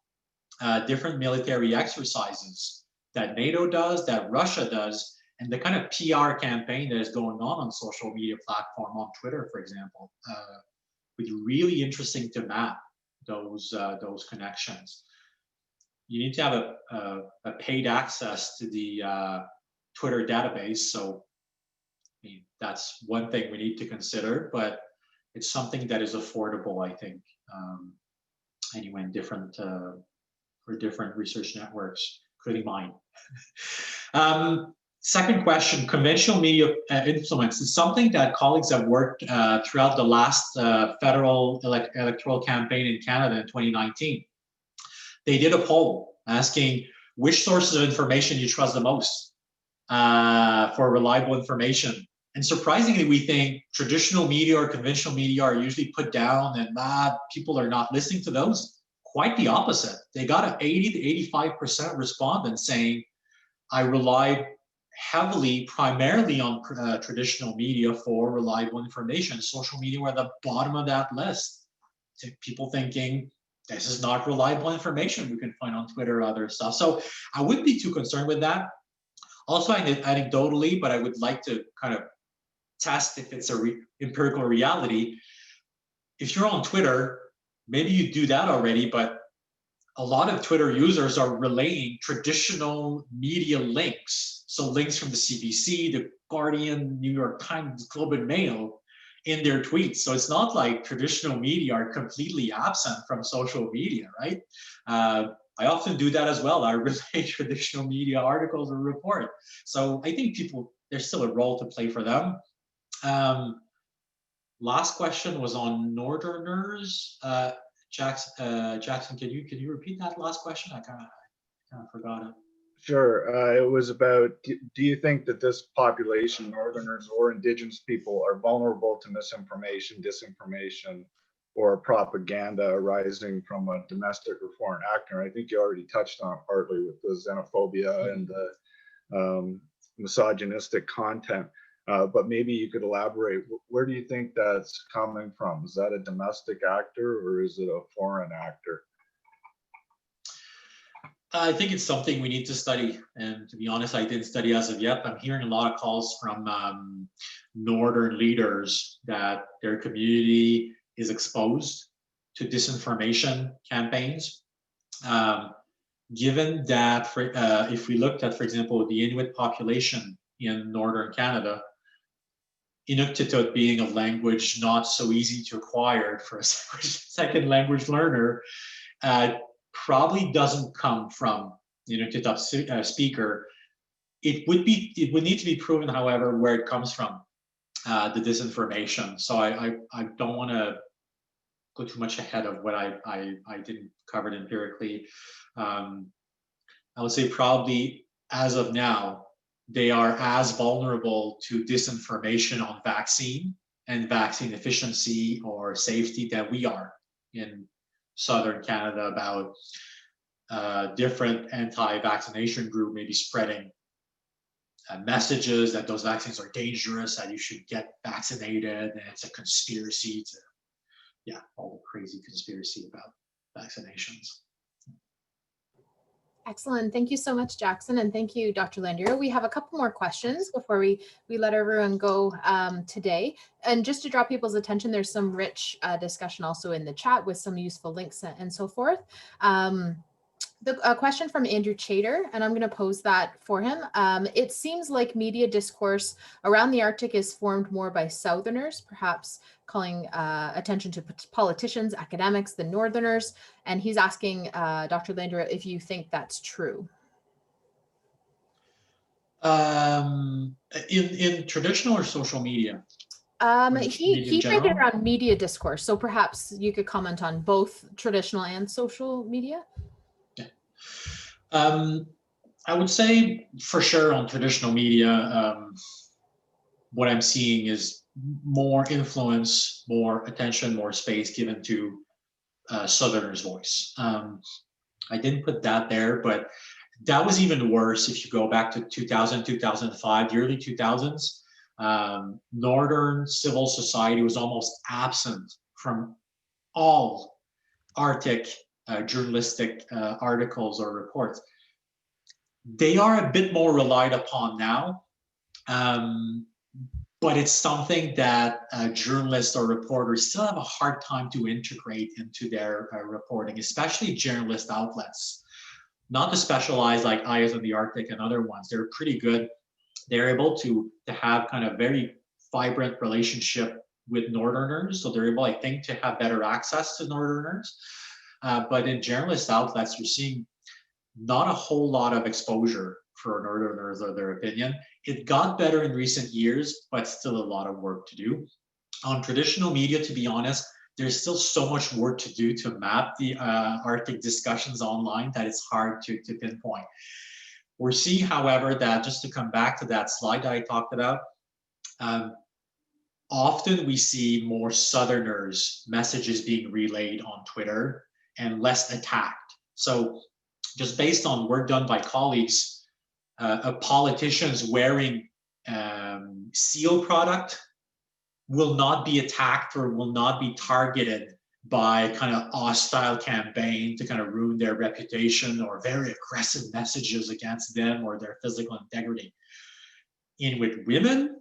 different military exercises that NATO does, that Russia does, and the kind of PR campaign that is going on social media platform, on Twitter, for example. Would be really interesting to map those connections. You need to have a paid access to the Twitter database, so I mean, that's one thing we need to consider, but it's something that is affordable, I think, anyway, in different research networks, including mine. Second question, conventional media influence is something that colleagues have worked throughout the last federal electoral campaign in Canada in 2019. They did a poll asking which sources of information you trust the most for reliable information. And surprisingly, we think traditional media or conventional media are usually put down and people are not listening to those. Quite the opposite. They got an 80 to 85% respondents saying, I relied heavily, primarily on traditional media for reliable information. Social media were at the bottom of that list. People thinking, this is not reliable information we can find on Twitter or other stuff. So I wouldn't be too concerned with that. Also, anecdotally, but I would like to kind of test if it's empirical reality. If you're on Twitter, maybe you do that already, but a lot of Twitter users are relaying traditional media links. So links from the CBC, the Guardian, New York Times, Globe and Mail in their tweets. So it's not like traditional media are completely absent from social media, right? I often do that as well. I relay traditional media articles or report. So I think there's still a role to play for them. Last question was on Northerners. Jackson, can you repeat that last question? I kind of forgot it. Sure. It was about, do you think that this population, Northerners or Indigenous people, are vulnerable to misinformation, disinformation, or propaganda arising from a domestic or foreign actor? I think you already touched on it partly with the xenophobia and the misogynistic content. But maybe you could elaborate. Where do you think that's coming from? Is that a domestic actor or is it a foreign actor? I think it's something we need to study. And to be honest, I didn't study as of yet. I'm hearing a lot of calls from Northern leaders that their community is exposed to disinformation campaigns. Given that, if we looked at, for example, the Inuit population in Northern Canada, Inuktitut being a language not so easy to acquire for a second language learner, probably doesn't come from the Inuktitut speaker. It would need to be proven, however, where it comes from, the disinformation. So I don't want to go too much ahead of what I didn't cover it empirically. I would say probably as of now, they are as vulnerable to disinformation on vaccine and vaccine efficiency or safety that we are in Southern Canada about different anti-vaccination group maybe spreading messages that those vaccines are dangerous, that you should get vaccinated, and it's a conspiracy to, all the crazy conspiracy about vaccinations. Excellent. Thank you so much, Jackson. And thank you, Dr. Landero. We have a couple more questions before we let everyone go today. And just to draw people's attention, there's some rich discussion also in the chat with some useful links and so forth. A question from Andrew Chater, and I'm going to pose that for him. It seems like media discourse around the Arctic is formed more by Southerners, perhaps calling attention to politicians, academics, than Northerners. And he's asking Dr. Landero if you think that's true. In traditional or social media? Or just media in He framed it general? around media discourse. So perhaps you could comment on both traditional and social media. Um, I would say for sure on traditional media, what I'm seeing is more influence, more attention, more space given to Southerners' voice. I didn't put that there, but that was even worse if you go back to 2000, 2005, the early 2000s. Northern civil society was almost absent from all Arctic journalistic articles or reports. They are a bit more relied upon now, um, but it's something that journalists or reporters still have a hard time to integrate into their reporting, especially generalist outlets. Not the specialized like Eyes on the Arctic and other ones. They're pretty good. They're able to have kind of very vibrant relationship with Northerners. So they're able, I think, to have better access to Northerners. But in generalist outlets, you're seeing not a whole lot of exposure for Northerners or their opinion. It got better in recent years, but still a lot of work to do. On traditional media, to be honest, there's still so much work to do to map the Arctic discussions online that it's hard to pinpoint. We're seeing, however, that just to come back to that slide that I talked about, often we see more Southerners' messages being relayed on Twitter and less attacked. So just based on work done by colleagues, politicians wearing seal product will not be attacked or will not be targeted by kind of hostile campaign to kind of ruin their reputation or very aggressive messages against them or their physical integrity. In with women,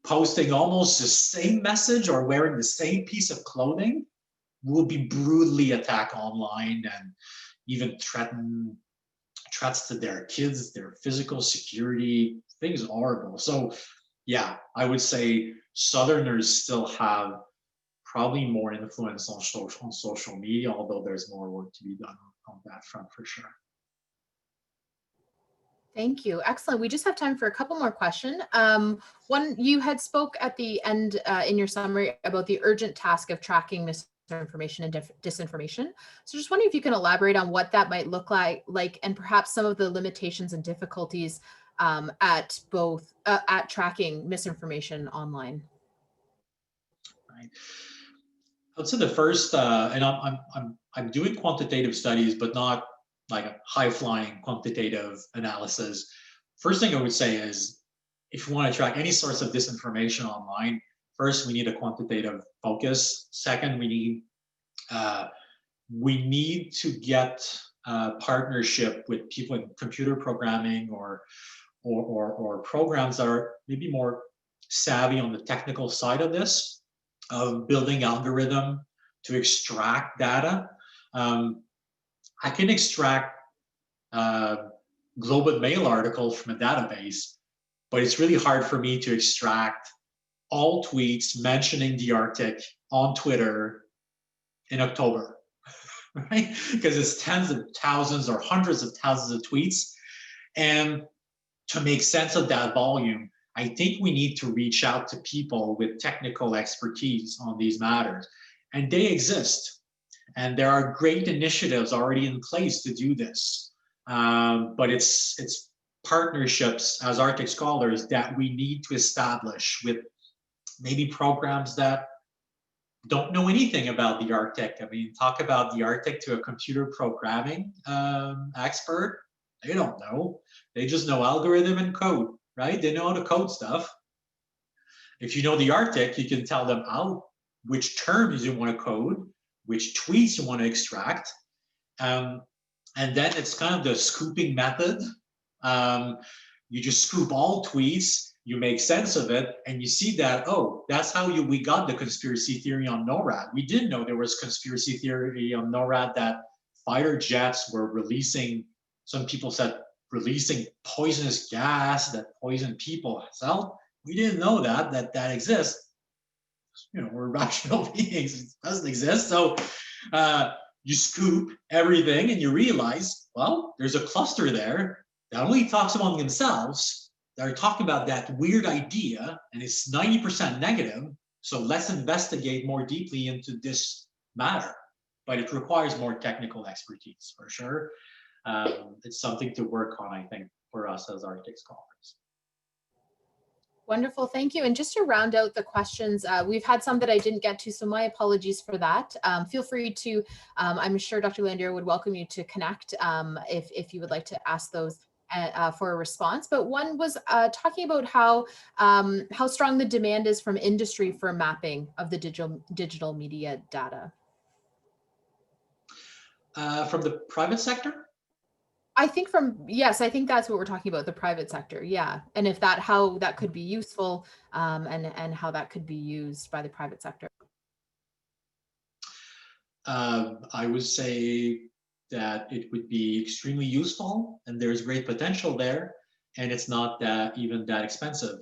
posting almost the same message or wearing the same piece of clothing will be brutally attacked online and even threats to their kids, their physical security, things horrible. So yeah, I would say Southerners still have probably more influence on social media, although there's more work to be done on that front for sure. Thank you. Excellent. We just have time for a couple more questions. One, you had spoke at the end in your summary about the urgent task of tracking misinformation and disinformation. So just wondering if you can elaborate on what that might look like and perhaps some of the limitations and difficulties at both at tracking misinformation online. Right. I'd say the first, and I'm doing quantitative studies, but not like a high-flying quantitative analysis. First thing I would say is, if you want to track any source of disinformation online, first we need a quantitative focus. Second, we need to get partnership with people in computer programming or programs that are maybe more savvy on the technical side of this, of building algorithm to extract data. I can extract Globe and Mail articles from a database, but it's really hard for me to extract all tweets mentioning the Arctic on Twitter in October, right? Because it's tens of thousands or hundreds of thousands of tweets. And to make sense of that volume, I think we need to reach out to people with technical expertise on these matters. And they exist. And there are great initiatives already in place to do this. But it's partnerships as Arctic scholars that we need to establish with maybe programs that don't know anything about the Arctic. I mean, talk about the Arctic to a computer programming expert. They don't know. They just know algorithm and code, right? They know how to code stuff. If you know the Arctic, you can tell them which terms you want to code, which tweets you want to extract. And then it's kind of the scooping method. You just scoop all tweets, you make sense of it, and you see that, oh, that's how we got the conspiracy theory on NORAD. We didn't know there was conspiracy theory on NORAD that fighter jets were releasing, some people said, releasing poisonous gas that poisoned people. So we didn't know that exists. You know, we're rational beings. It doesn't exist. So you scoop everything and you realize, well, there's a cluster there that only talks among themselves, they're talking about that weird idea and it's 90% negative. So let's investigate more deeply into this matter. But it requires more technical expertise for sure. It's something to work on, I think, for us as Arctic scholars. Wonderful, thank you. And just to round out the questions, we've had some that I didn't get to, so my apologies for that. Feel free to, I'm sure Dr. Landier would welcome you to connect if you would like to ask those for a response. But one was talking about how strong the demand is from industry for mapping of the digital media data. From the private sector? I think yes, I think that's what we're talking about, the private sector. Yeah. And if how that could be useful and how that could be used by the private sector. I would say that it would be extremely useful and there's great potential there. And it's not even that expensive.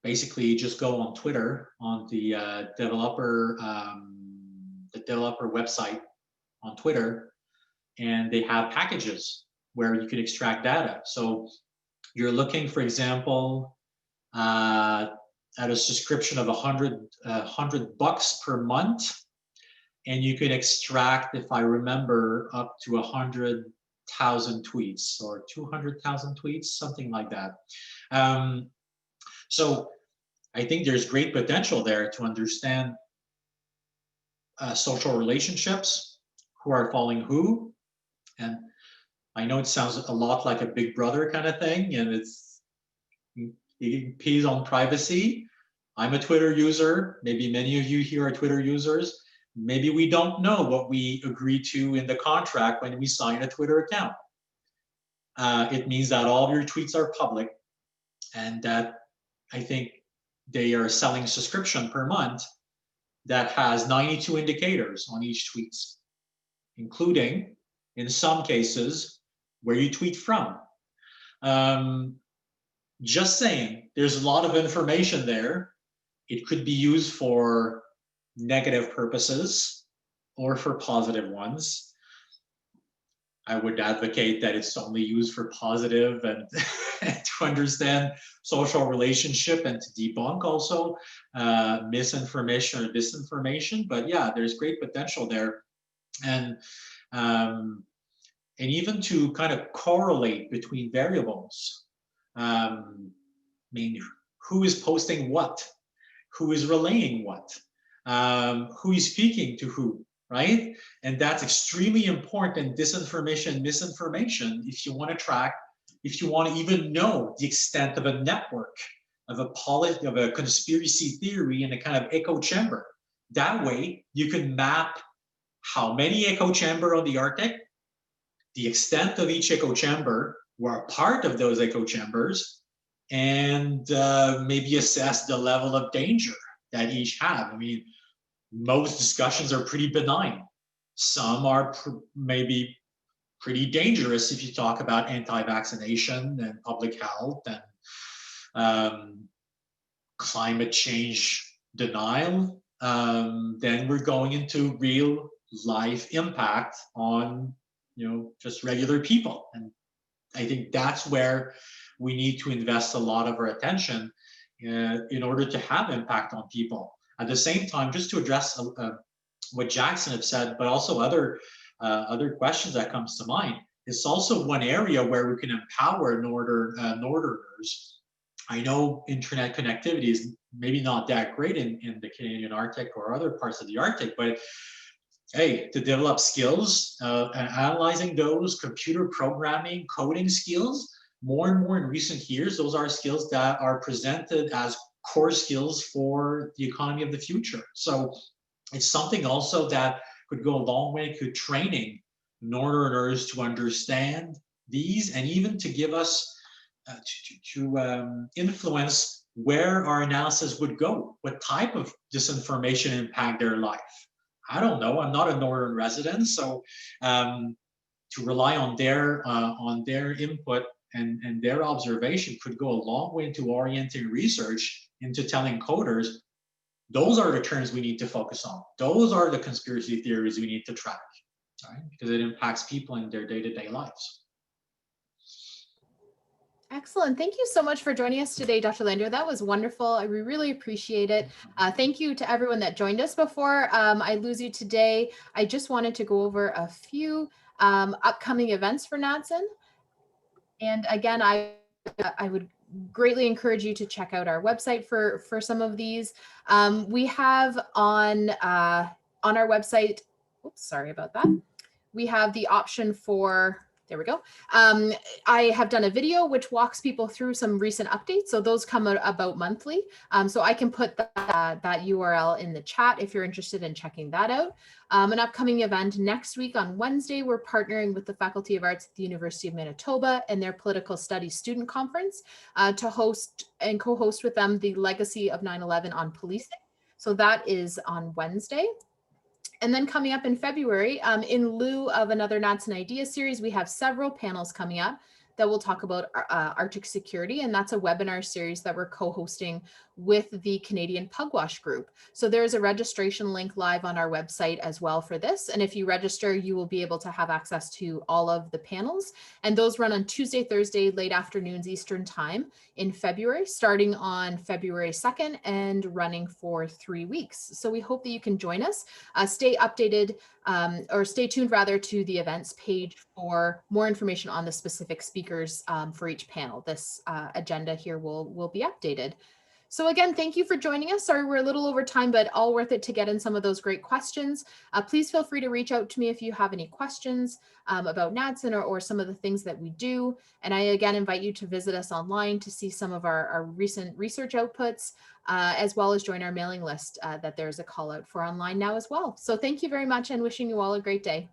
Basically, just go on Twitter on the developer website on Twitter, and they have packages where you can extract data. So you're looking, for example, at a subscription of $100 per month, and you can extract, if I remember, up to 100,000 tweets or 200,000 tweets, something like that. So I think there's great potential there to understand social relationships, who are following who. And I know it sounds a lot like a Big Brother kind of thing, and it impedes on privacy. I'm a Twitter user. Maybe many of you here are Twitter users. Maybe we don't know what we agree to in the contract when we sign a Twitter account. It means that all of your tweets are public, and that I think they are selling a subscription per month that has 92 indicators on each tweet, including, in some cases, where you tweet from. Just saying, there's a lot of information there. It could be used for negative purposes or for positive ones. I would advocate that it's only used for positive and to understand social relationship and to debunk also misinformation or disinformation. But yeah, there's great potential there. And even to kind of correlate between variables. I mean, who is posting what? Who is relaying what? Who is speaking to who, right? And that's extremely important, disinformation, misinformation, if you want to track, if you want to even know the extent of a network, of a conspiracy theory in a kind of echo chamber. That way, you can map how many echo chamber on the Arctic, the extent of each echo chamber, who are part of those echo chambers, and maybe assess the level of danger that each have. I mean, most discussions are pretty benign. Some are maybe pretty dangerous if you talk about anti-vaccination and public health and climate change denial. Then we're going into real life impact on, just regular people. And I think that's where we need to invest a lot of our attention in order to have impact on people. At the same time, just to address what Jackson have said, but also other questions that comes to mind, it's also one area where we can empower Northerners. I know internet connectivity is maybe not that great in the Canadian Arctic or other parts of the Arctic, but hey, to develop skills and analyzing those, computer programming, coding skills, more and more in recent years, those are skills that are presented as core skills for the economy of the future. So it's something also that could go a long way to training Northerners to understand these, and even to give us, to influence where our analysis would go, what type of disinformation impact their life. I don't know, I'm not a Northern resident, so to rely on their input and their observation could go a long way into orienting research into telling coders, those are the terms we need to focus on. Those are the conspiracy theories we need to track, right? Because it impacts people in their day-to-day lives. Excellent. Thank you so much for joining us today, Dr. Landrio. That was wonderful. We really appreciate it. Thank you to everyone that joined us. Before I lose you today, I just wanted to go over a few upcoming events for NADSN. And again, I would greatly encourage you to check out our website for some of these. We have on our website, oops, sorry about that. We have the option for, there we go. I have done a video which walks people through some recent updates. So those come out about monthly. So I can put that URL in the chat if you're interested in checking that out. An upcoming event next week on Wednesday, we're partnering with the Faculty of Arts at the University of Manitoba and their Political Studies Student Conference to host and co-host with them the Legacy of 9/11 on Policing. So that is on Wednesday. And then coming up in February, in lieu of another NADSN Idea series, we have several panels coming up that will talk about Arctic security. And that's a webinar series that we're co-hosting with the Canadian Pugwash Group. So there's a registration link live on our website as well for this. And if you register, you will be able to have access to all of the panels. And those run on Tuesday, Thursday, late afternoons Eastern time in February, starting on February 2nd and running for 3 weeks. So we hope that you can join us. Stay updated or stay tuned rather to the events page for more information on the specific speakers for each panel. This agenda here will be updated. So again, thank you for joining us. Sorry, we're a little over time, but all worth it to get in some of those great questions. Please feel free to reach out to me if you have any questions about NADSN or some of the things that we do. And I again invite you to visit us online to see some of our recent research outputs, as well as join our mailing list that there's a call out for online now as well. So thank you very much and wishing you all a great day.